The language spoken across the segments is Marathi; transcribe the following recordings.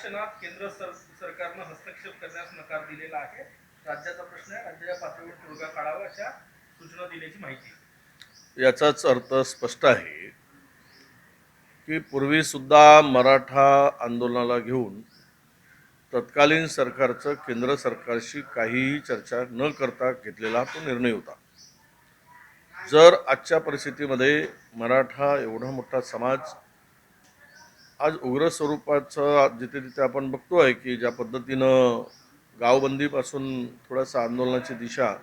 आरक्षणात सरकारनं हस्तक्षेप करण्यास नकार दिलेला आहे. राज्याचा प्रश्न आहे, राज्याच्या पातळीवर तोडगा काढावा अशा सूचना दिल्याची माहिती. याचाच अर्थ स्पष्ट आहे की पूर्वी सुद्धा मराठा आंदोलनाला घेऊन तत्कालीन सरकारचं केंद्र सरकारशी काहीही चर्चा न करता घेतलेला तो निर्णय होता. जर आजच्या परिस्थितीमध्ये मराठा एवढा मोठा समाज आज उग्र स्वरूपाचा जिथे तिथे आपण बघतोय की ज्या पद्धतीनं गावबंदीपासून थोडासा आंदोलनाची दिशा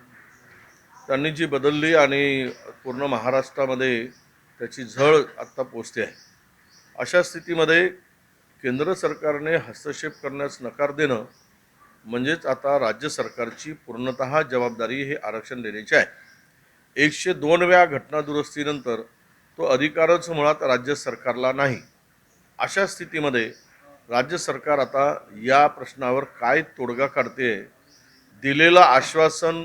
त्यांनी जी बदलली आणि पूर्ण महाराष्ट्रामध्ये त्याची झळ आत्ता पोचते आहे. अशा स्थितीमध्ये केंद्र सरकारने हस्तक्षेप करण्यास नकार देणं म्हणजेच आता राज्य सरकारची पूर्णतः जबाबदारी हे आरक्षण देण्याची आहे. 102व्या घटनादुरुस्तीनंतर तो अधिकारच मुळात राज्य सरकारला नाही. अशा स्थितीमध्ये राज्य सरकार आता या प्रश्नावर काय तोडगा काढते, दिलेलं आश्वासन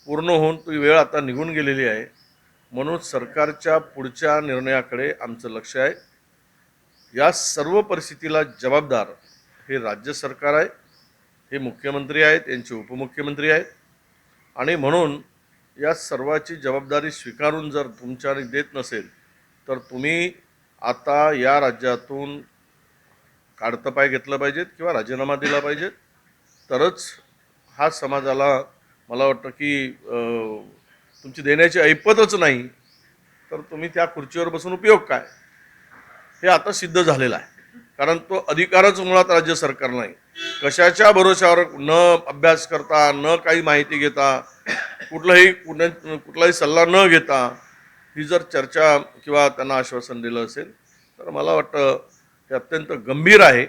पूर्ण होऊन ती वेळ आता निघून गेलेली आहे. म्हणून सरकारच्या पुढच्या निर्णयाकडे आमचं लक्ष आहे. या सर्व परिस्थितीला जबाबदार हे राज्य सरकार आहे, हे मुख्यमंत्री आहेत, यांचे उपमुख्यमंत्री आहेत. आणि म्हणून या सर्वाची जबाबदारी स्वीकारून जर तुमच्याने देत नसेल तर तुम्ही आता या राज्यातून काढतं पाय घेतलं पाहिजेत किंवा राजीनामा दिला पाहिजेत. तरच हा समाजाला मला वाटतं की तुमची देण्याची ऐपतच नाही तर तुम्ही त्या खुर्चीवर बसून उपयोग काय, हे आता सिद्ध झालेलं आहे. कारण तो अधिकारच मुळात राज्य सरकार नाही. कशाच्या भरोशावर न अभ्यास करता, न काही माहिती घेता, कुठलाही सल्ला न घेता ही जर चर्चा किंवा त्यांना आश्वासन दिलं असेल तर मला वाटतं हे अत्यंत गंभीर आहे.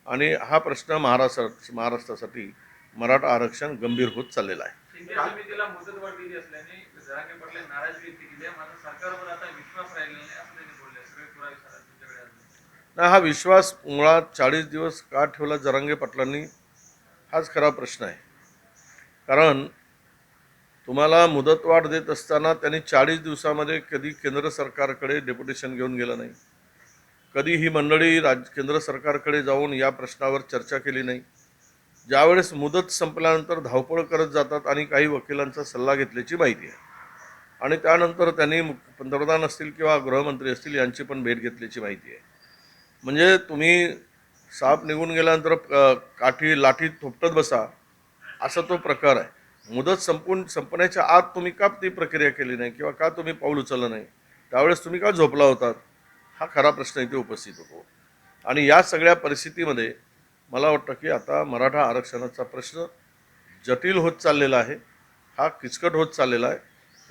आणि हा प्रश्न महाराष्ट्रासाठी मराठा आरक्षण गंभीर होत चाललेला आहे. समितीला मुदतवाढ दिली असल्याने जरांगे पाटील नाराजगी व्यक्त केली आहे. मात्र सरकारवर आता विश्वास राहिलेला नाही असं त्यांनी बोलले. सगळे पुरावे तुमच्याकडे नाही, हा विश्वास मुळात 40 दिवस का ठेवला जरांगे पाटलांनी हाच खरा प्रश्न आहे. कारण तुम्हाला मुदतवाढ देत असताना त्यांनी 40 दिवसामध्ये कधी केंद्र सरकारकडे डेप्युटेशन घेऊन गेलं नाही. कधी ही मंडळी केंद्र सरकारकडे जाऊन या प्रश्नावर चर्चा केली नाही. ज्यावेळेस मुदत संपल्यानंतर धावपळ करत जातात आणि काही वकिलांचा सल्ला घेतल्याची माहिती आहे. आणि त्यानंतर त्यांनी पंतप्रधान असतील किंवा गृहमंत्री असतील यांची पण भेट घेतल्याची माहिती आहे. म्हणजे तुम्ही साप निघून गेल्यानंतर लाठी थोपटत बसा असा तो प्रकार आहे. मुदत संपण्याच्या आत तुम्ही का ती प्रक्रिया केली नाही किंवा का तुम्ही पाऊल उचललं नाही, त्यावेळेस तुम्ही का झोपला होतात, हा खरा प्रश्न इथे उपस्थित होतो. आणि या सगळ्या परिस्थितीमध्ये मला वाटतं की आता मराठा आरक्षणाचा प्रश्न जटिल होत चाललेला आहे, हा किचकट होत चाललेला आहे.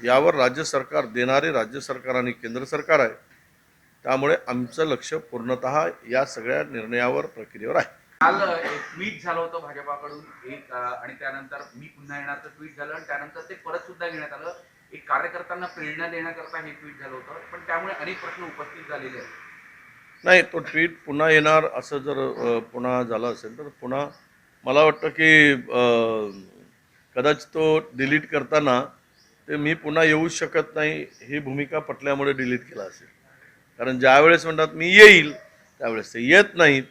यावर राज्य सरकार देणारे राज्य सरकार आणि केंद्र सरकार आहे. त्यामुळे आमचं लक्ष पूर्णतः या सगळ्या निर्णयावर प्रक्रियेवर आहे. काल एक ट्विट झालं होतं भाजपाकडून एक, आणि त्यानंतर मी पुन्हा येण्याचं ट्विट झालं आणि त्यानंतर ते परत सुद्धा घेण्यात आलं. एक कार्यकर्त्यांना प्रेरणा देण्याकरता हे ट्विट झालं होतं, पण त्यामुळे अनेक प्रश्न उपस्थित झालेले आहेत. नाही, तो ट्विट पुन्हा येणार असं जर पुन्हा झालं असेल तर पुन्हा मला वाटतं की कदाचित तो डिलीट करताना ते मी पुन्हा येऊ शकत नाही ही भूमिका पटल्यामुळे डिलीट केला असेल. कारण ज्यावेळेस म्हणतात मी येईल त्यावेळेस ते येत नाहीत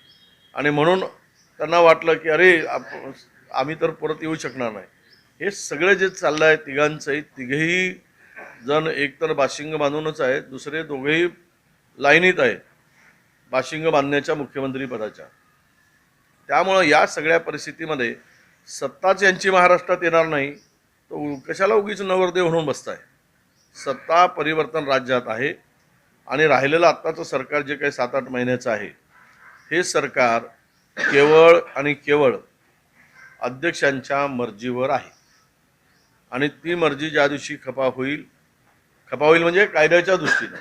आणि म्हणून त्यांना वाटलं की अरे आम्ही तर परत येऊ शकणार नाही. हे सगळं जे चाललं आहे तिघांचंही, तिघेही जण एकतर बाशिंग बांधूनच आहेत, दुसरे दोघेही लाईनीत आहेत बाशिंग बांधण्याच्या मुख्यमंत्री पदाच्या. त्यामुळं या सगळ्या परिस्थितीमध्ये सत्ताच यांची महाराष्ट्रात येणार नाही तो कशाला उगीच नवरदेव म्हणून बसताय. सत्ता परिवर्तन राज्यात आहे आणि राहिलेलं आत्ताचं सरकार जे काही 7-8 महिन्याचं आहे हे सरकार केवळ आणि केवळ अध्यक्षांच्या मर्जीवर आहे. आणि ती मर्जी ज्या दिवशी खपा होईल म्हणजे कायद्याच्या दृष्टीनं,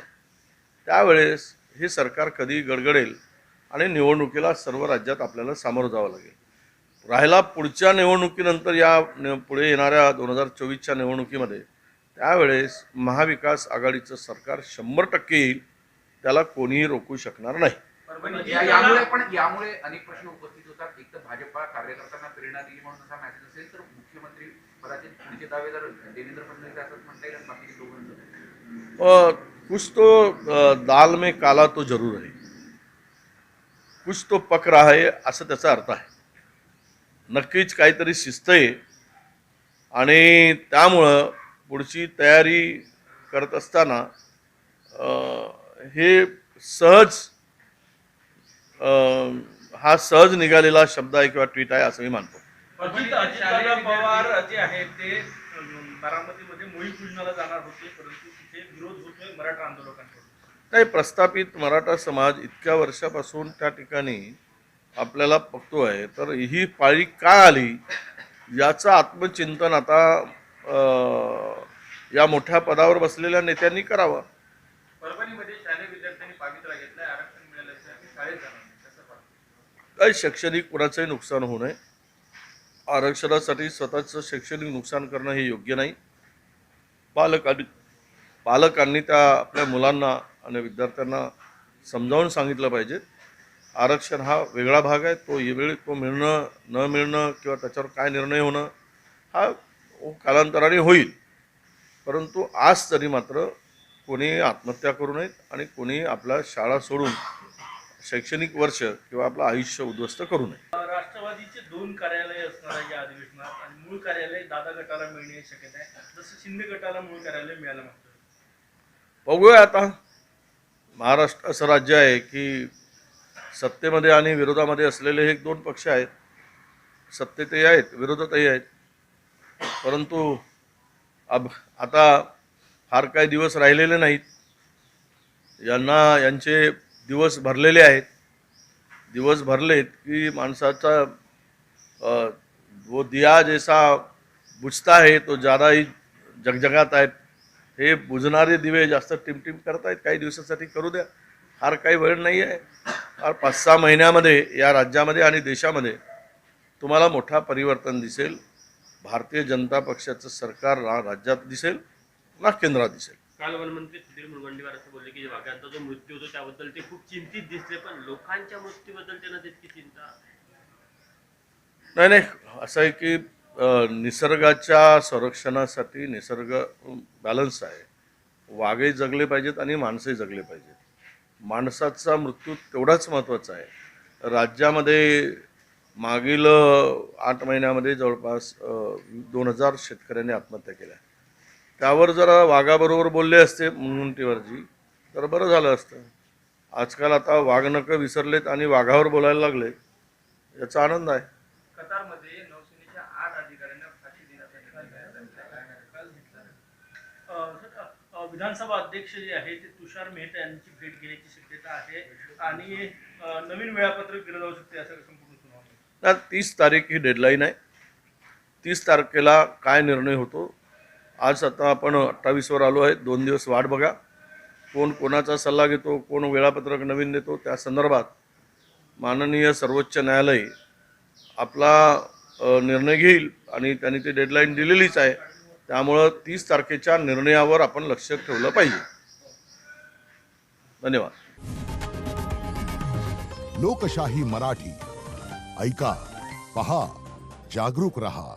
त्यावेळेस हे सरकार कधी गडगडेल आणि निवडणुकीला सर्व राज्यात आपल्याला सामोरं जावं लागेल. राहिला पुढच्या निवडणुकीनंतर या पुढे येणाऱ्या 2024च्या निवडणुकीमध्ये त्यावेळेस महाविकास आघाडीचं सरकार 100% येईल, त्याला कोणीही रोखू शकणार नाही. यामुळे अनेक प्रश्न उपस्थित होतात. एक तर भाजपा कार्यकर्त्यांना प्रेरणा दिली म्हणून असा मेसेज असेल, तर मुख्यमंत्री पदाचे पुढचे दावेदार देवेंद्र फडणवीस असंच म्हणता येईल. बाकी दोघांचं कुछ तो दाल में काला तो जरूर है. कुछ तो पक रहा है असं त्याचा अर्थ आहे. नक्कीच काहीतरी शिस्त आहे आणि त्यामुळं पुढची तयारी करत असताना हे सहज हा सहज निघालेला शब्द आहे किंवा ट्विट आहे असं मी मानतो. अजितदादा पवार जे आहेत ते बारामतीमध्ये मोळी पूजनाला जाणार होते, परंतु तिथे विरोध होतोय मराठा आंदोलकांकडून. काही प्रस्थापित मराठा समाज इतक्या वर्षापासून त्या ठिकाणी आपल्याला बघतोय, तर ही पाळी का आली याचं आत्मचिंतन आता या मोठ्या पदावर बसलेल्या नेत्यांनी करावं. परभणीमध्ये शालेय विद्यार्थ्यांनी पावित्रा घेतलाय, आरक्षण मिळाल्याशिवाय शाळेत जाणार नाही. कसं पाहता? काही शैक्षणिक कुणाचंही नुकसान होऊ नये. आरक्षणासाठी स्वतःचं शैक्षणिक नुकसान करणं हे योग्य नाही. पालकांनी त्या आपल्या मुलांना आणि विद्यार्थ्यांना समजावून सांगितलं पाहिजे. आरक्षण हा वेगळा भाग आहे. तो वेळी तो मिळणं न मिळणं किंवा त्याच्यावर काय निर्णय होणं हा कालांतराने होईल. परंतु आज तरी मात्र कोणी आत्महत्या करू नयेत आणि कोणी आपल्या शाळा सोडून शैक्षणिक वर्ष किंवा आपलं आयुष्य उद्ध्वस्त करू नये. राष्ट्रवादीचे 2 कार्यालय असणार आहे या अधिवेशनात आणि मूळ कार्यालय दादा गटाला मिळण्याची शक्यता आहे, जसं शिंदे गटाला मूळ कार्यालय मिळालं मागतं. बघूया आता. महाराष्ट्र असं राज्य आहे की सत्तेमध्ये आणि विरोधामध्ये असलेले हे 2 पक्ष आहेत. सत्तेतही आहेत, विरोधातही आहेत. परंतु आता फार काही दिवस राहिलेले नाहीत. यांचे दिवस भरलेले आहेत. दिवस भरलेत की माणसाचा वो दिया जैसा बुझता है तो ज़्यादा ही जगजगात आहेत. हे बुझणारे दिवे जास्त टिमटिम करतायत. काही दिवसासाठी करू द्या, फार काही वेळ नाही आहे. फार 5-6 महिन्यामध्ये या राज्यामध्ये आणि देशामध्ये तुम्हाला मोठा परिवर्तन दिसेल. भारतीय जनता पक्षाचं सरकार राज्यात दिसेल ना केंद्रात दिसेल. काल वनमंत्री सुधीर मुनगंटीवार असं बोलले की वाघांचा जो मृत्यू होतो त्याबद्दल ते खूप चिंतित दिसले, पण लोकांच्या मृत्यूबद्दल त्यांना तितकी चिंता नाही. असं आहे की निसर्गाच्या संरक्षणासाठी निसर्ग बॅलन्स आहे. वाघही जगले पाहिजेत आणि माणसंही जगले पाहिजेत. माणसाचा मृत्यू तेवढाच महत्त्वाचा आहे. राज्यामध्ये मागील 8 महिन्यामध्ये जवळपास 2000 शेतकऱ्यांनी आत्महत्या केल्या. त्यावर जरा वाघाबरोबर बोलले असते मुनगंटीवारजी तर बरं झालं असतं. आजकाल आता वाघनकं विसरलेत आणि वाघावर बोलायला लागले, याचा आनंद आहे. कतारमध्ये नौसेनेच्या 8 अधिकाऱ्यांना फाशी देण्याचा निर्णय काल घेतला. विधानसभा अध्यक्ष जे आहे ते तुषार मेहता यांची भेट घेण्याची शक्यता आहे आणि नवीन वेळापत्रक दिलं जाऊ शकते असं संपूर्ण सुनावणी. 30 तारीख ही डेडलाईन आहे. 30 तारखेला काय निर्णय होतो. आज आता आपण 28 वर आलो आहे. 2 दिवस वाट बघा. कोण कोणाचा सल्ला घेतो, कोण वेळापत्रक नवीन देतो, त्या संदर्भात माननीय सर्वोच्च न्यायालय आपला निर्णय घेईल आणि त्यांनी ती डेडलाईन दिलेलीच आहे. त्यामुळं 30 तारखेच्या निर्णयावर आपण लक्ष ठेवलं पाहिजे. धन्यवाद. लोकशाही मराठी ऐका, पहा, जागरूक रहा.